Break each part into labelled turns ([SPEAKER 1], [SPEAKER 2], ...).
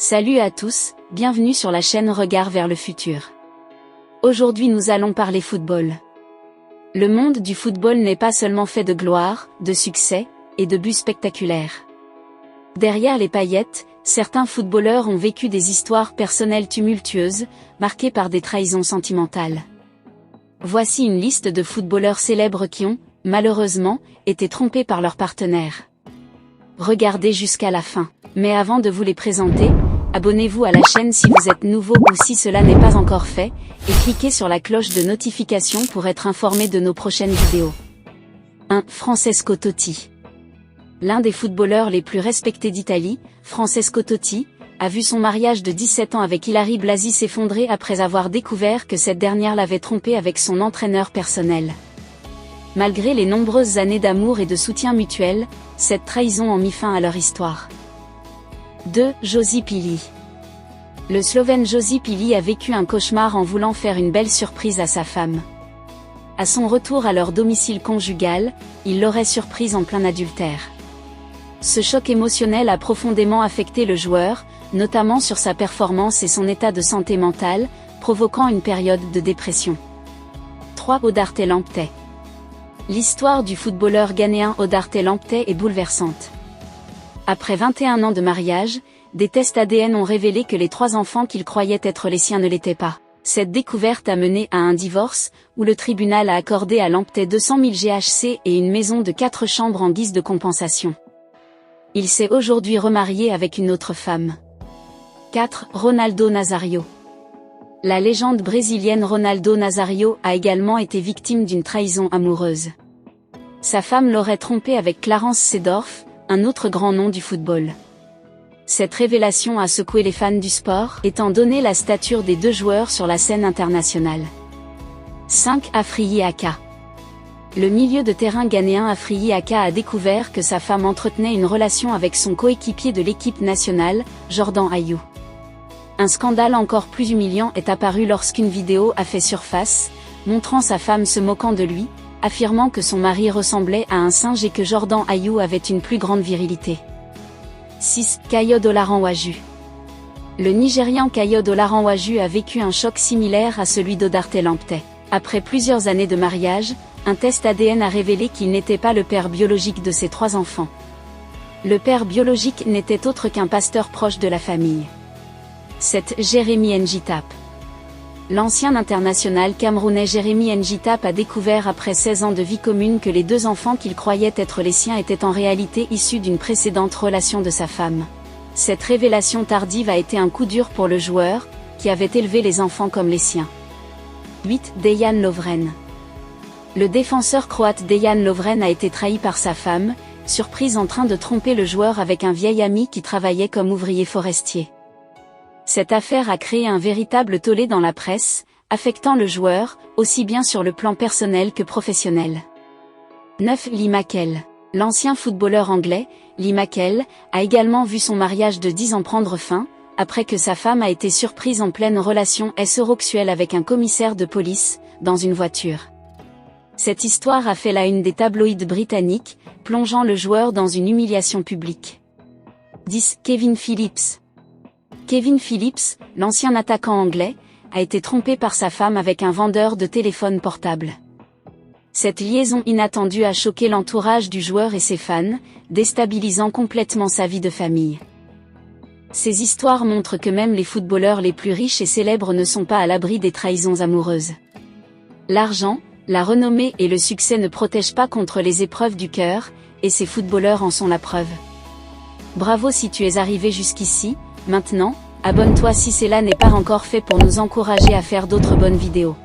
[SPEAKER 1] Salut à tous, bienvenue sur la chaîne Regard vers le futur. Aujourd'hui nous allons parler football. Le monde du football n'est pas seulement fait de gloire, de succès, et de buts spectaculaires. Derrière les paillettes, certains footballeurs ont vécu des histoires personnelles tumultueuses, marquées par des trahisons sentimentales. Voici une liste de footballeurs célèbres qui ont, malheureusement, été trompés par leurs partenaires. Regardez jusqu'à la fin. Mais avant de vous les présenter, abonnez-vous à la chaîne si vous êtes nouveau ou si cela n'est pas encore fait, et cliquez sur la cloche de notification pour être informé de nos prochaines vidéos. 1. Francesco Totti. L'un des footballeurs les plus respectés d'Italie, Francesco Totti, a vu son mariage de 17 ans avec Ilary Blasi s'effondrer après avoir découvert que cette dernière l'avait trompé avec son entraîneur personnel. Malgré les nombreuses années d'amour et de soutien mutuel, cette trahison en mit fin à leur histoire. 2. Josip Illy. Le Slovène Josip Illy a vécu un cauchemar en voulant faire une belle surprise à sa femme. À son retour à leur domicile conjugal, il l'aurait surprise en plein adultère. Ce choc émotionnel a profondément affecté le joueur, notamment sur sa performance et son état de santé mentale, provoquant une période de dépression. 3. Odarte Lamptey. L'histoire du footballeur ghanéen Odarte Lamptey est bouleversante. Après 21 ans de mariage, des tests ADN ont révélé que les 3 enfants qu'il croyait être les siens ne l'étaient pas. Cette découverte a mené à un divorce, où le tribunal a accordé à Lamptey 200 000 GHC et une maison de 4 chambres en guise de compensation. Il s'est aujourd'hui remarié avec une autre femme. 4. Ronaldo Nazario. La légende brésilienne Ronaldo Nazario a également été victime d'une trahison amoureuse. Sa femme l'aurait trompé avec Clarence Seedorf, un autre grand nom du football. Cette révélation a secoué les fans du sport, étant donné la stature des deux joueurs sur la scène internationale. 5. Afriyi Aka. Le milieu de terrain ghanéen Afriyi Aka a découvert que sa femme entretenait une relation avec son coéquipier de l'équipe nationale, Jordan Ayew. Un scandale encore plus humiliant est apparu lorsqu'une vidéo a fait surface, montrant sa femme se moquant de lui, affirmant que son mari ressemblait à un singe et que Jordan Ayew avait une plus grande virilité. 6. Kayode Olaranwaju. Le Nigérian Kayode Olaranwaju a vécu un choc similaire à celui d'Odarte Lamptey. Après plusieurs années de mariage, un test ADN a révélé qu'il n'était pas le père biologique de ses 3 enfants. Le père biologique n'était autre qu'un pasteur proche de la famille. 7. Jérémy Njitap. L'ancien international camerounais Jérémy Njitap a découvert après 16 ans de vie commune que les 2 enfants qu'il croyait être les siens étaient en réalité issus d'une précédente relation de sa femme. Cette révélation tardive a été un coup dur pour le joueur, qui avait élevé les enfants comme les siens. 8. Dejan Lovren. Le défenseur croate Dejan Lovren a été trahi par sa femme, surprise en train de tromper le joueur avec un vieil ami qui travaillait comme ouvrier forestier. Cette affaire a créé un véritable tollé dans la presse, affectant le joueur, aussi bien sur le plan personnel que professionnel. 9. Lee Mackell. L'ancien footballeur anglais, Lee Mackell, a également vu son mariage de 10 ans prendre fin, après que sa femme a été surprise en pleine relation sexuelle avec un commissaire de police, dans une voiture. Cette histoire a fait la une des tabloïds britanniques, plongeant le joueur dans une humiliation publique. 10. Kevin Phillips. Kevin Phillips, l'ancien attaquant anglais, a été trompé par sa femme avec un vendeur de téléphones portables. Cette liaison inattendue a choqué l'entourage du joueur et ses fans, déstabilisant complètement sa vie de famille. Ces histoires montrent que même les footballeurs les plus riches et célèbres ne sont pas à l'abri des trahisons amoureuses. L'argent, la renommée et le succès ne protègent pas contre les épreuves du cœur, et ces footballeurs en sont la preuve. Bravo si tu es arrivé jusqu'ici. Maintenant, abonne-toi si cela n'est pas encore fait pour nous encourager à faire d'autres bonnes vidéos.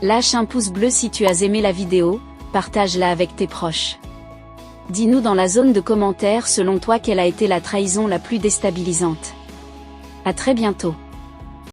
[SPEAKER 1] Lâche un pouce bleu si tu as aimé la vidéo, partage-la avec tes proches. Dis-nous dans la zone de commentaires selon toi quelle a été la trahison la plus déstabilisante. À très bientôt.